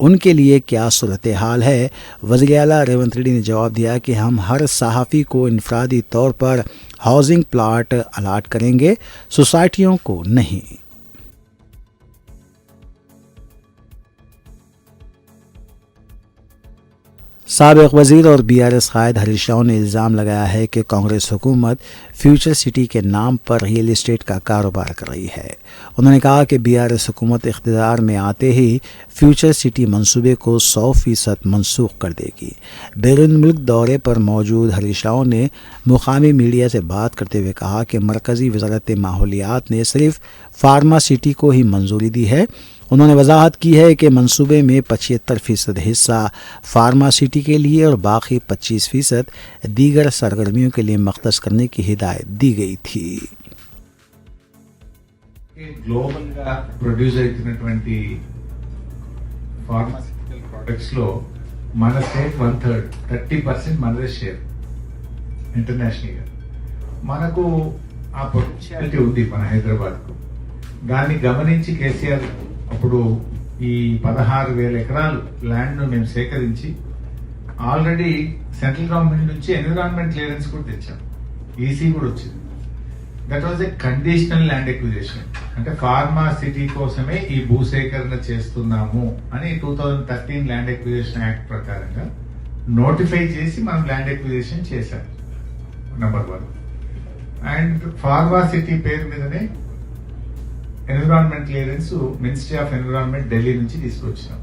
उनके लिए क्या सूरत हाल है। वज़ीर आला रेवंत रेड्डी ने जवाब दिया कि हम हर सहाफ़ी को इनफरादी तौर पर हाउसिंग प्लाट अलाट करेंगे, सोसाइटियों को नहीं। साबिक़ वज़ीर और BRS कायद हरीश राव ने इल्ज़ाम लगाया है कि कांग्रेस हुकूमत फ्यूचर सिटी के नाम पर रियल इस्टेट का कारोबार कर रही है। उन्होंने कहा कि BRS हुकूमत इख्तियार में आते ही फ्यूचर सिटी मंसूबे को 100% मनसूख कर देगी। बैरून मुल्क दौरे पर मौजूद हरीश राव ने मुकामी मीडिया से बात करते हुए कहा कि मरकज़ी वज़ारत माहौलियात ने सिर्फ फार्मा सिटी को ही मंजूरी दी है। उन्होंने वजाहत की है कि मंसूबे में 75% हिस्सा फार्मा सिटी के लिए और बाकी 25% दीगर सरगर्मियों के लिए मख्तस करने की हिदायत दी गई थी। గ్లోబల్ గా ప్రొడ్యూస్ అవుతున్నటువంటి ఫార్మాస్యూటికల్ ప్రొడక్ట్స్ లో మన స్టేట్ 1/3 30% మనదే షేర్ ఇంటర్నేషనల్ గా. మనకు ఆ పొటెన్షియాలిటీ ఉంది మన హైదరాబాద్ కు. దాన్ని గమనించి కేసీఆర్ అప్పుడు ఈ 16,000 ఎకరాలు ల్యాండ్ ను మేము సేకరించి ఆల్రెడీ సెంట్రల్ గవర్నమెంట్ నుంచి ఎన్విరాన్మెంట్ క్లియరెన్స్ కూడా తెచ్చాం, ఈసీ కూడా వచ్చింది. That was a conditional land acquisition, అంటే ఫార్మా సిటీ కోసమే ఈ భూసేకరణ చేస్తున్నాము అని 2013 ల్యాండ్ ఎక్విజిషన్ యాక్ట్ ప్రకారంగా నోటిఫై చేసి మనం ల్యాండ్ ఎక్విజిషన్ చేశాం నంబర్ 1. అండ్ ఫార్మా సిటీ పేరు మీదనే environment clearance ministry of environment Delhi నుంచి తీసుకొచ్చినాం.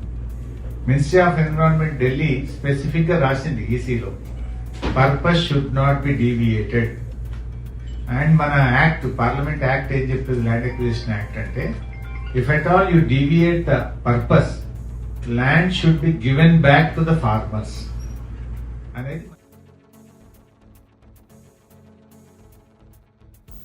Ministry of environment Delhi specific గా రాసింది ఈసీలో, purpose should not be deviated. And మన యాక్ట్, పార్లమెంట్ యాక్ట్ ఏం చెప్తుంది, ల్యాండ్ ఎక్విజిషన్ యాక్ట్ అంటే if at all you deviate the purpose, land should be given back to the farmers అనేది.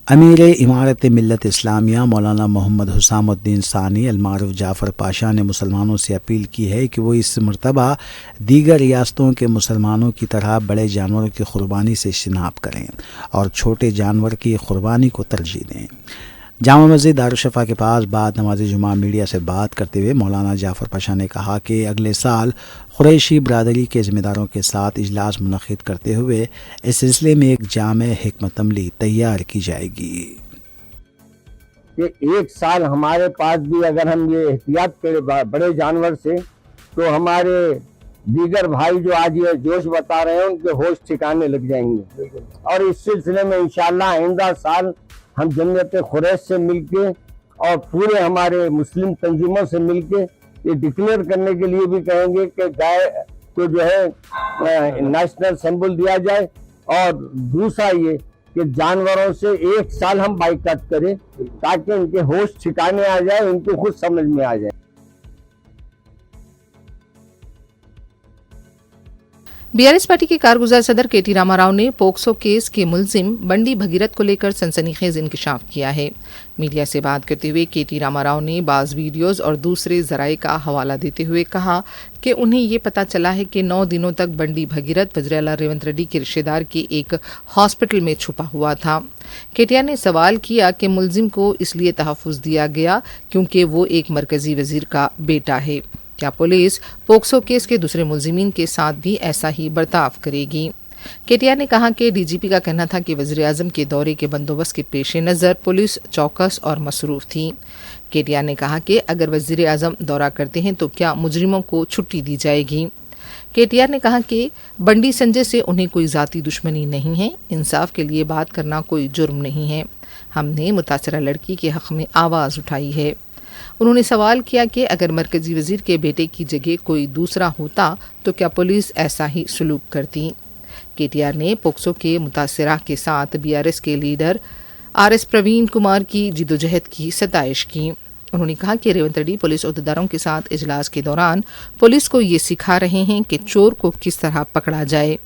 अमीर इमारत मिल्लत इस्लामिया मौलाना मोहम्मद हुसामुद्दीन सानी अलमारूफ जाफ़र पाशा ने मुसलमानों से अपील की है कि वो इस मरतबा दीगर रियासतों के मुसलमानों की तरह बड़े जानवरों की क़ुरबानी से इज्तनाब करें और छोटे जानवर की क़ुरबानी को तरजीह दें। जामा मस्जिद दारुशफ़ा के पास बाद नमाज जुमा मीडिया से बात करते हुए मौलाना जाफ़र पाशा ने कहा कि अगले साल कुरैशी बरादरी के ज़िम्मेदारों के साथ इजलास मुनक़िद करते हुए इस सिलसिले में एक जामे हिकमत अमली तैयार की जाएगी कि एक साल हमारे पास भी अगर हम ये एहतियात करें बड़े जानवर से, तो हमारे दीगर भाई जो आज ये जोश बता रहे हैं उनके होश ठिकाने लग जाएंगे। और इस सिलसिले में इंशाअल्लाह आइंदा साल हम जमयत खुरैश से मिलके और पूरे हमारे मुस्लिम तंजीमों से मिलके ये डिक्लेयर करने के लिए भी कहेंगे कि गाय को जो है नेशनल सिंबल दिया जाए, और दूसरा ये कि जानवरों से एक साल हम बाइकाट करें ताकि इनके होश ठिकाने आ जाए, इनको खुद समझ में आ जाए। बीआरएस पार्टी के कारगुजार सदर केटी रामाराव ने पोक्सो केस के मुलजिम बंडी भगीरथ को लेकर सनसनीखेज इंकशाफ किया है। मीडिया से बात करते हुए केटी रामाराव ने बाज़ वीडियोज़ और दूसरे ज़राए का हवाला देते हुए कहा कि उन्हें ये पता चला है कि 9 दिनों तक बंडी भगीरथ वज़ीर आला रेवंत रेड्डी के रिश्तेदार के एक हॉस्पिटल में छुपा हुआ था। केटिया ने सवाल किया कि मुलजिम को इसलिए तहफ़्फ़ुज़ दिया गया क्योंकि वो एक मरकज़ी वज़ीर का बेटा है। क्या पुलिस पोक्सो केस के दूसरे मुलजिमीन के साथ भी ऐसा ही बर्ताव करेगी? केटीआर ने कहा कि डीजीपी का कहना था कि वज़ीर आज़म के दौरे के बंदोबस्त के पेश नज़र पुलिस चौकस और मसरूफ़ थी। केटीआर ने कहा कि अगर वज़ीर आज़म दौरा करते हैं तो क्या मुजरिमों को छुट्टी दी जाएगी? केटीआर ने कहा कि बंडी संजय से उन्हें कोई ज़ाती दुश्मनी नहीं है, इंसाफ के लिए बात करना कोई जुर्म नहीं है। हमने मुतासरा लड़की के हक़ में आवाज़ उठाई है। उन्होंने सवाल किया कि अगर मरकजी वजीर के बेटे की जगह कोई दूसरा होता तो क्या पुलिस ऐसा ही सलूक करती? केटीआर ने पोक्सो के मुतासरा के साथ बीआरएस के लीडर आरएस प्रवीण कुमार की जिदोजहद की सताइश की। उन्होंने कहा कि रेवंत रेड्डी पुलिस अहदेदारों के साथ इजलास के दौरान पुलिस को ये सिखा रहे हैं कि चोर को किस तरह पकड़ा जाए।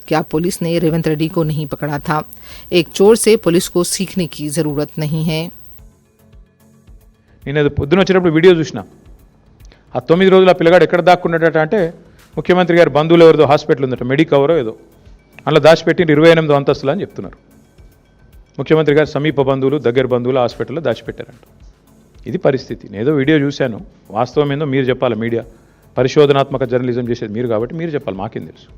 क्या पुलिस ने रेवंत रेड्डी को नहीं पकड़ा था? एक चोर से पुलिस को सीखने की ज़रूरत नहीं है। నేను పొద్దున వచ్చినప్పుడు వీడియో చూసిన, ఆ 9 రోజుల పిల్లగాడు ఎక్కడ దాక్కున్నాడట అంటే ముఖ్యమంత్రి గారి బంధువులు ఎవరిదో హాస్పిటల్ ఉందట, మెడికవరో ఏదో, అందులో దాచిపెట్టి 28 అంతస్తులు అని చెప్తున్నారు. ముఖ్యమంత్రి గారి సమీప బంధువులు దగ్గర బంధువులు హాస్పిటల్లో దాచిపెట్టారంట. ఇది పరిస్థితి. నేను ఏదో వీడియో చూశాను, వాస్తవం ఏందో మీరు చెప్పాలి. మీడియా పరిశోధనాత్మక జర్నలిజం చేసేది మీరు కాబట్టి మీరు చెప్పాలి, మాకేం తెలుసు.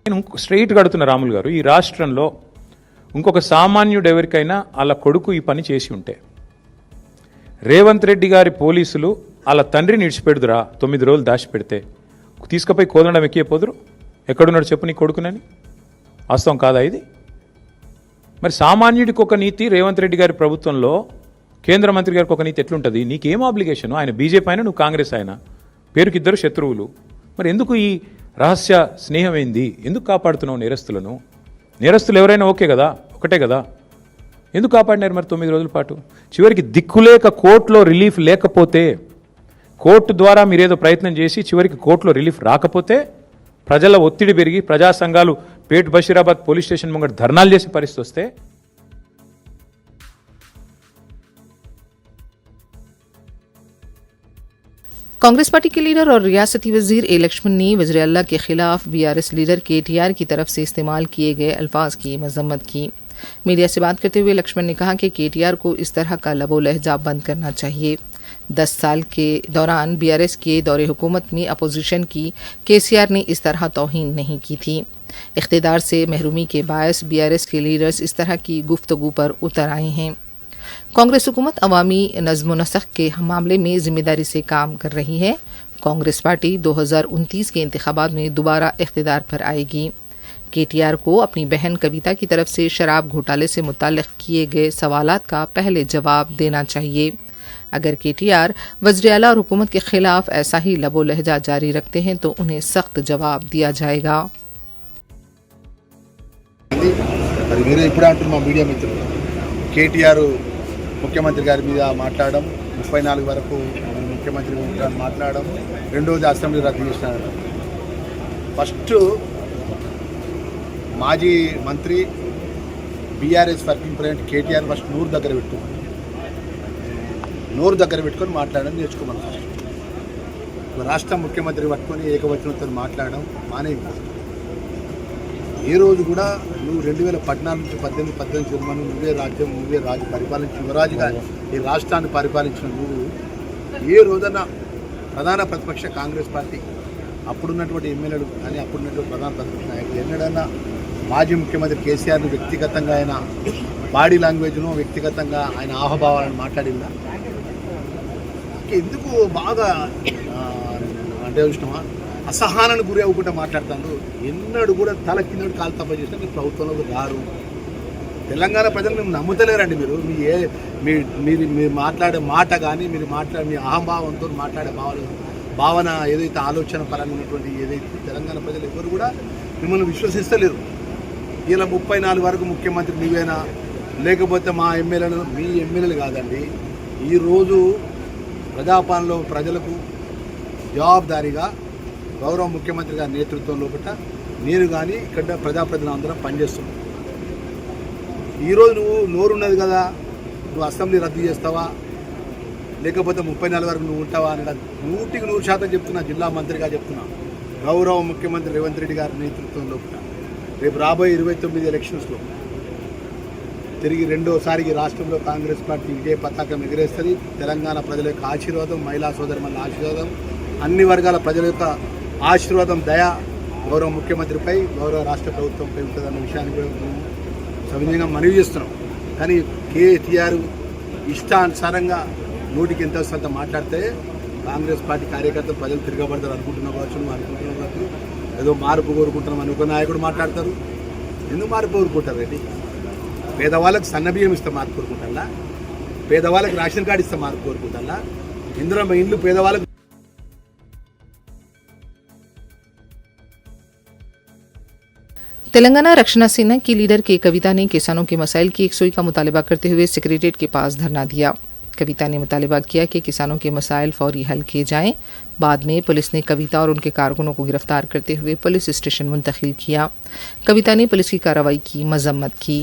నేను స్ట్రైట్గా అడుగుతున్న రాములు గారు, ఈ రాష్ట్రంలో ఇంకొక సామాన్యుడు ఎవరికైనా వాళ్ళ కొడుకు ఈ పని చేసి ఉంటే రేవంత్ రెడ్డి గారి పోలీసులు వాళ్ళ తండ్రిని ఇడిచిపెడుదురా 9 రోజులు దాచిపెడితే? తీసుకుపోయి కోదండం ఎక్కిపోదురు? ఎక్కడున్నాడు చెప్పు నీ కొడుకునని? వాస్తవం కాదా ఇది? మరి సామాన్యుడికి ఒక నీతి రేవంత్ రెడ్డి గారి ప్రభుత్వంలో, కేంద్ర మంత్రి గారికి ఒక నీతి ఎట్లుంటుంది? నీకేం ఆబ్లిగేషన్? ఆయన బీజేపీ అయినా నువ్వు కాంగ్రెస్ అయినా, పేరుకి ఇద్దరు శత్రువులు. మరి ఎందుకు ఈ రహస్య స్నేహం ఏంది? ఎందుకు కాపాడుతున్నావు నేరస్తులను? నేరస్తులు ఎవరైనా ఓకే కదా, ఒకటే కదా, ఎందుకు కాపాడినారు మరి 9 రోజుల పాటు? చివరికి దిక్కులేక కోర్టులో రిలీఫ్ లేకపోతే, కోర్టు ద్వారా మీరేదో ప్రయత్నం చేసి చివరికి కోర్టులో రిలీఫ్ రాకపోతే, ప్రజల ఒత్తిడి పెరిగి ప్రజా సంఘాలు పేట్ బషీరాబాద్ పోలీస్ స్టేషన్ ముంగట ధర్నాలు చేసే పరిస్థితి వస్తే कांग्रेस पार्टी के लीडर और रियासती वजीर ए लक्ष्मण ने वज़ीर-ए-आला के खिलाफ बीआरएस लीडर केटीआर की तरफ से इस्तेमाल किए गए अल्फाज की मजम्मत की। मीडिया से बात करते हुए लक्ष्मण ने कहा कि केटीआर को इस तरह का लबो लहजा बंद करना चाहिए। 10 साल के दौरान बीआरएस के दौरे हुकूमत में अपोजिशन की केसीआर ने इस तरह तौहीन नहीं की थी। इख्तिदार से महरूमी के बायस बीआरएस के लीडर्स इस तरह की गुफ्तगू पर उतर आए हैं। कांग्रेस हुकूमत अवामी नज़्म व नस्ख के मामले में जिम्मेदारी से काम कर रही है। कांग्रेस पार्टी 2029 के इंतखाबात में दोबारा इख्तिदार पर आएगी। केटीआर को अपनी बहन कविता की तरफ से शराब घोटाले से मुताल्लिक़ किए गए सवालात का पहले जवाब देना चाहिए। अगर केटीआर वज़ीर-ए-आला और हुकूमत के खिलाफ ऐसा ही लबो लहजा जारी रखते हैं तो उन्हें सख्त जवाब दिया जाएगा। మరి మీరు ఇప్పుడు అంటున్న మా మీడియా మిత్రులు కేటీఆర్ ముఖ్యమంత్రి గారి మీద మాట్లాడడం, 34 వరకు ముఖ్యమంత్రి మాట్లాడడం, రెండోది అసెంబ్లీ రద్దు చేసినారు. ఫస్ట్ మాజీ మంత్రి BRS working president KTR first నోరు దగ్గర పెట్టుకొని మాట్లాడడం నేర్చుకోమన్నారు. రాష్ట్ర ముఖ్యమంత్రి పట్టుకొని ఏకవచనంతో మాట్లాడడం మానే. ఏ రోజు కూడా నువ్వు 2014 నుంచి 18 జన్మను నువ్వే రాజు పరిపాలించిన యువరాజుగా ఈ రాష్ట్రాన్ని పరిపాలించిన నువ్వు ఏ రోజన్నా ప్రధాన ప్రతిపక్ష కాంగ్రెస్ పార్టీ అప్పుడున్నటువంటి ఎమ్మెల్యేలు కానీ అప్పుడున్నటువంటి ప్రధాన ప్రతిపక్ష నాయకులు ఎన్నడన్నా మాజీ ముఖ్యమంత్రి కేసీఆర్ని వ్యక్తిగతంగా ఆయన బాడీ లాంగ్వేజ్ను వ్యక్తిగతంగా ఆయన ఆహభావాలను మాట్లాడిందా? ఎందుకు బాగా అంటే చూసినామా అసహనానికి గురి అవ్వకుండా మాట్లాడుతాను. ఎన్నడూ కూడా తల కిందడు కాలు తప్ప చేసినా మీరు ప్రభుత్వంలో రారు. తెలంగాణ ప్రజలు మేము నమ్ముతలేరండి. మీరు మాట్లాడే మాట కానీ మీరు మీ అహంభావంతో మాట్లాడే భావన ఏదైతే ఆలోచన పరంగా ఉన్నటువంటి ఏదైతే తెలంగాణ ప్రజలు ఎవరు కూడా మిమ్మల్ని విశ్వసిస్తలేరు. ఇలా 34 వరకు ముఖ్యమంత్రి నువ్వేనా, లేకపోతే మా ఎమ్మెల్యేలు? మీ ఎమ్మెల్యేలు కాదండి. ఈరోజు ప్రజాపాలనలో ప్రజలకు జవాబుదారీగా గౌరవ ముఖ్యమంత్రి గారి నేతృత్వంలో నేను కానీ ఇక్కడ ప్రజాప్రతినిధులు అందరం పనిచేస్తున్నాం. ఈరోజు నువ్వు నోరున్నది కదా, నువ్వు అసెంబ్లీ రద్దు చేస్తావా లేకపోతే 34 వరకు నువ్వు ఉంటావా అని 100% చెప్తున్నా. జిల్లా మంత్రిగా చెప్తున్నా. గౌరవ ముఖ్యమంత్రి రేవంత్ రెడ్డి గారి నేతృత్వంలో రేపు రాబోయే 29 ఎలక్షన్స్లో తిరిగి రెండోసారికి రాష్ట్రంలో కాంగ్రెస్ పార్టీ విజయ పతాకం ఎగరేస్తుంది. తెలంగాణ ప్రజల యొక్క ఆశీర్వాదం, మహిళా సోదరుల ఆశీర్వాదం, అన్ని వర్గాల ప్రజల యొక్క ఆశీర్వాదం, దయ గౌరవ ముఖ్యమంత్రిపై, గౌరవ రాష్ట్ర ప్రభుత్వంపై ఉంటుందన్న విషయాన్ని సవినయంగా మనవి చేస్తున్నాం. కానీ కేటీఆర్ ఇష్టానుసారంగా నోటికి ఎంత వస్తుందంత మాట్లాడితే కాంగ్రెస్ పార్టీ కార్యకర్తలు ప్రజలు తిరగబడతారు అనుకుంటున్నాం కావచ్చు. ఏదో మార్పు కోరుకుంటున్నాం అని ఒక నాయకుడు మాట్లాడతారు. ఎందుకు మార్పు కోరుకుంటారు అండి? పేదవాళ్ళకి సన్నబియ్యం ఇస్తే మార్పు కోరుకుంటారా? పేదవాళ్ళకి రేషన్ కార్డు ఇస్తే మార్పు కోరుకుంటారా? ఇందులో ఇండ్లు పేదవాళ్ళకి तेलंगाना रक्षणा सेना की लीडर के कविता ने किसानों के मसाइल की 100 का मुतालबा करते हुए सेक्रेटेरिएट के पास धरना दिया। कविता ने मुतालबा किया कि किसानों के मसाइल फौरी हल किए जाएं। बाद में पुलिस ने कविता और उनके कारकुनों को गिरफ्तार करते हुए पुलिस स्टेशन मुंतकिल किया। कविता ने पुलिस की कार्रवाई की मजम्मत की।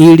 ED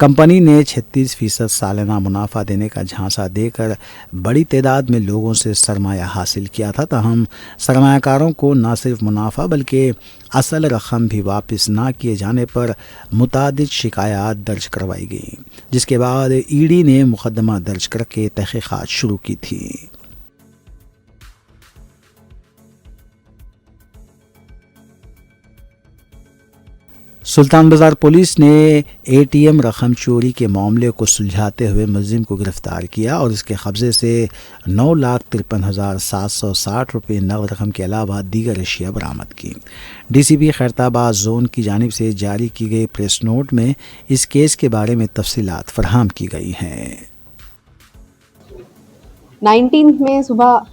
कंपनी ने 36% सालाना मुनाफा देने का झांसा देकर बड़ी तादाद में लोगों से सरमाया हासिल किया था। तहम सरमायाकारों को न सिर्फ मुनाफा बल्कि असल रकम भी वापस ना किए जाने पर मुतादिद शिकायत दर्ज करवाई गई, जिसके बाद ईडी ने मुकदमा दर्ज करके तहकीकात शुरू की थी। सुल्तान बाजार पुलिस ने एटीएम रकम चोरी के मामले को सुलझाते हुए मुलजिम को गिरफ्तार किया और इसके कब्जे से 9,53,760 रुपये नगद रकम के अलावा दीगर अशिया बरामद की। डीसीपी खैरताबाद जोन की जानिब से जारी की गई प्रेस नोट में इस केस के बारे में तफसीलात फराहम की गई हैं। 19 में सुबह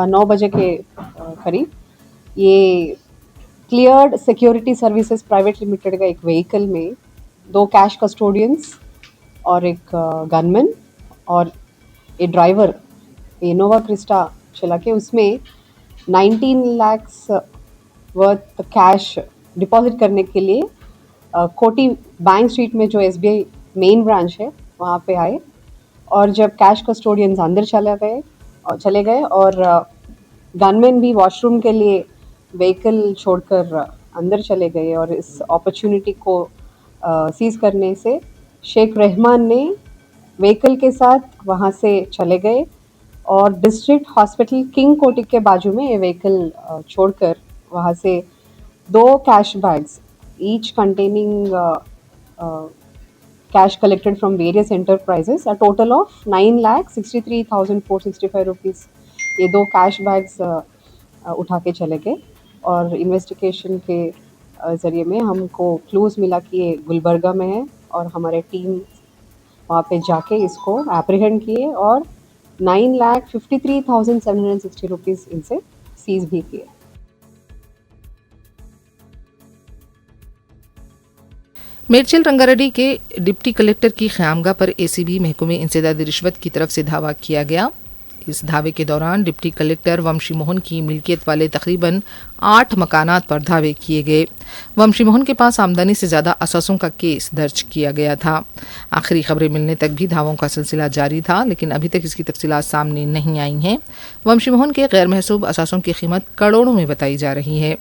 9 बजे के करीब ये cleared security services private limited का एक व्हीकल में 2 कैश कस्टोडियंस और एक गनमैन और एक ड्राइवर इनोवा क्रिस्टा चला के उसमें 19 lakhs वर्थ कैश डिपॉजिट करने के लिए कोटी बैंक स्ट्रीट में जो एसबीआई मेन ब्रांच है वहाँ पे आए। और जब कैश कस्टोडियंस अंदर चले गए और गनमैन भी वॉशरूम के लिए व्हीकल छोड़कर अंदर चले गए और इस अपॉर्चुनिटी को सीज करने से शेख रहमान ने व्हीकल के साथ वहाँ से चले गए और डिस्ट्रिक्ट हॉस्पिटल किंग कोटी के बाजू में ये व्हीकल छोड़कर वहाँ से 2 cash bags each containing cash collected from various enterprises, a total of 9,63,465 rupees ये 2 कैश बैग्स उठा के चले गए। और इन्वेस्टिगेशन के ज़रिए में हमको क्लूज़ मिला कि ये गुलबर्गा में है और हमारे टीम वहाँ पे जाके इसको एप्रीहेंड किए और 9,53,760 रुपीज़ इनसे सीज भी किए। मेडचल रंगारेड्डी के डिप्टी कलेक्टर की ख़यामगाह पर एसीबी महकमे इंसदादी रिश्वत की तरफ से धावा किया गया। इस धावे के दौरान डिप्टी कलेक्टर वंशी मोहन की मिल्कियत वाले तकरीबन 8 मकानात पर धावे किए गए। वंशी मोहन के पास आमदनी से ज़्यादा असासों का केस दर्ज किया गया था। आखिरी खबरें मिलने तक भी धावों का सिलसिला जारी था, लेकिन अभी तक इसकी तफसीलात सामने नहीं आई हैं। वंशी मोहन के गैर महसूब असासों की कीमत करोड़ों में बताई जा रही है।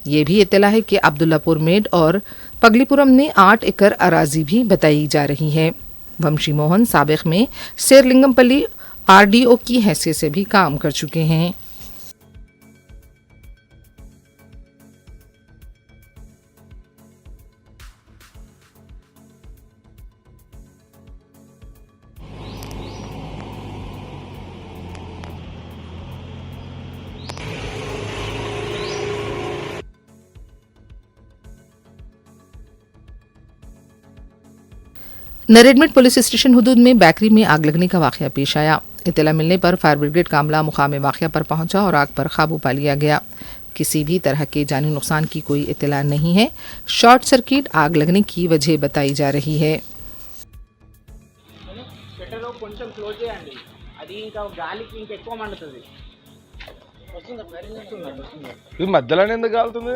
ये भी इत्तला है कि अब्दुल्लापुर मेड और पगलीपुरम में 8 एकड़ अराजी भी बताई जा रही है। वंशी मोहन साबिक में शेरलिंगमपल्ली आरडीओ की हैसियत से भी काम कर चुके हैं। नरेडमेट पुलिस स्टेशन हुदूद में बेकरी में आग लगने का वाक़या पेश आया। इत्तला मिलने पर फायर ब्रिगेड का अमला मुकाम वाक़या पर पहुंचा और आग पर काबू पा लिया गया। किसी भी तरह के जानी नुकसान की कोई इत्तला नहीं है। शॉर्ट सर्किट आग लगने की वजह बताई जा रही है। మధ్యలోనే ఎందుకు కాలుతుంది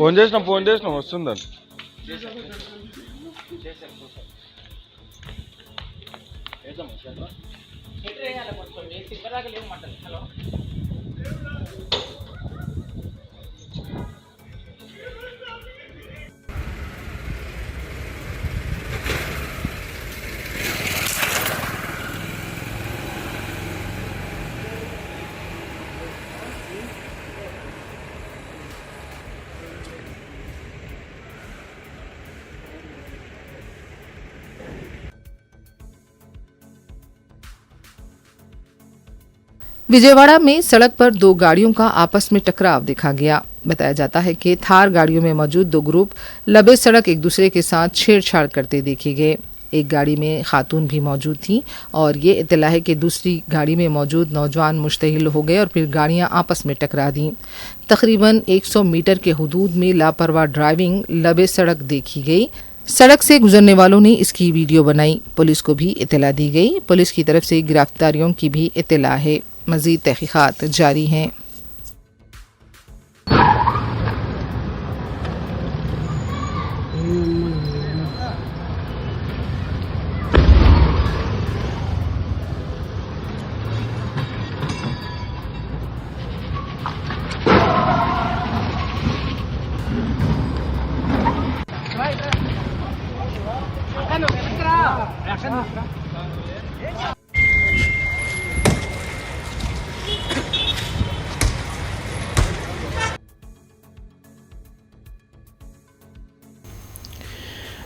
మొత్తం ఫోన్ చేసినాం వస్తుందని विजयवाड़ा में सड़क पर 2 गाड़ियों का आपस में टकराव देखा गया। बताया जाता है कि थार गाड़ियों में मौजूद 2 ग्रुप लबे सड़क एक दूसरे के साथ छेड़छाड़ करते देखे गए। एक गाड़ी में खातून भी मौजूद थी और ये इत्तला है कि दूसरी गाड़ी में मौजूद नौजवान मुश्तहिल हो गए और फिर गाड़ियां आपस में टकरा दी। तकरीबन 100 मीटर के हुदूद में लापरवाह ड्राइविंग लबे सड़क देखी गई। सड़क से गुजरने वालों ने इसकी वीडियो बनाई। पुलिस को भी इत्तला दी गई। पुलिस की तरफ से गिरफ्तारियों की भी इत्तला है। मज़ीद तहकीक़ात जारी हैं।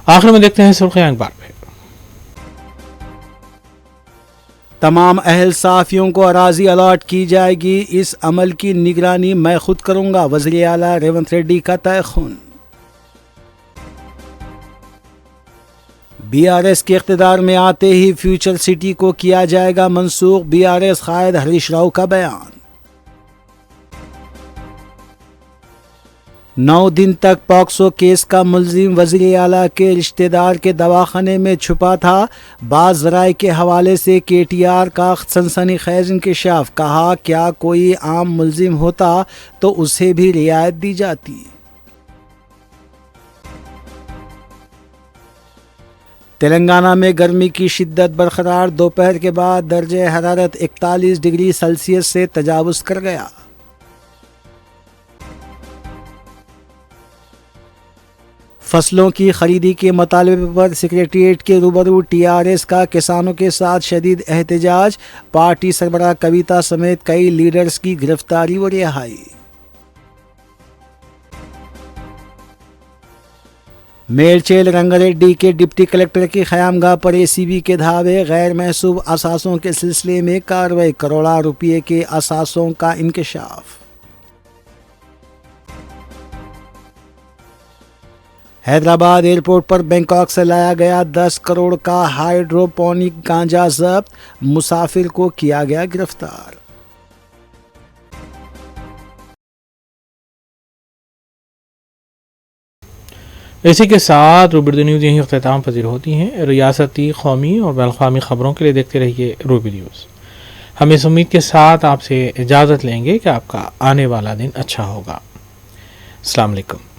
आखिर में देखते हैं सुर्खियां अखबार में। तमाम अहल साफियों को अराजी अलाट की जाएगी। इस अमल की निगरानी मैं खुद करूंगा। वज़ीर आला रेवंत रेड्डी का तयख़ुन। बीआरएस के इख्तिदार में आते ही फ्यूचर सिटी को किया जाएगा मंसूख। बीआरएस कायद हरीश राव का बयान। 9 दिन तक पॉक्सो केस का मुलजिम वज़ीर आला के रिश्तेदार के दवाखाने में छुपा था। बाज़ ज़राए के हवाले से केटीआर का सनसनीखेज इंकशाफ। कहा क्या कोई आम मुलजिम होता तो उसे भी रियायत दी जाती। तेलंगाना में गर्मी की शिद्दत बरकरार। दोपहर के बाद दर्जे हरारत 41 डिग्री सेल्सियस से तजावुज़ कर गया। फसलों की खरीदी के मुतालबे पर सेक्रेटेरिएट के रूबरू टीआरएस का किसानों के साथ शदीद एहतजाज। पार्टी सरबराह कविता समेत कई लीडर्स की गिरफ्तारी व रिहाई। मेलचेल रंगारेड्डी के डिप्टी कलेक्टर की क़यामगाह पर एसीबी के धावे। गैर महसूब असासों के सिलसिले में कार्रवाई। करोड़ों रुपये के असासों का इंकशाफ। हैदराबाद एयरपोर्ट पर बैंकॉक से लाया गया 10 करोड़ का हाइड्रोपोनिक गांजा जब्त। मुसाफिर को किया गया गिरफ्तार। इसी के साथ रूबी उर्दू न्यूज़ यहीं अख्ताम पजीर होती हैं। रियासती, कौमी और बैनुल-अक़वामी ख़बरों के लिए देखते रहिए रूबी न्यूज़। हम इस उम्मीद के साथ आपसे इजाज़त लेंगे कि आपका आने वाला दिन अच्छा होगा। अस्सलाम वालेकुम।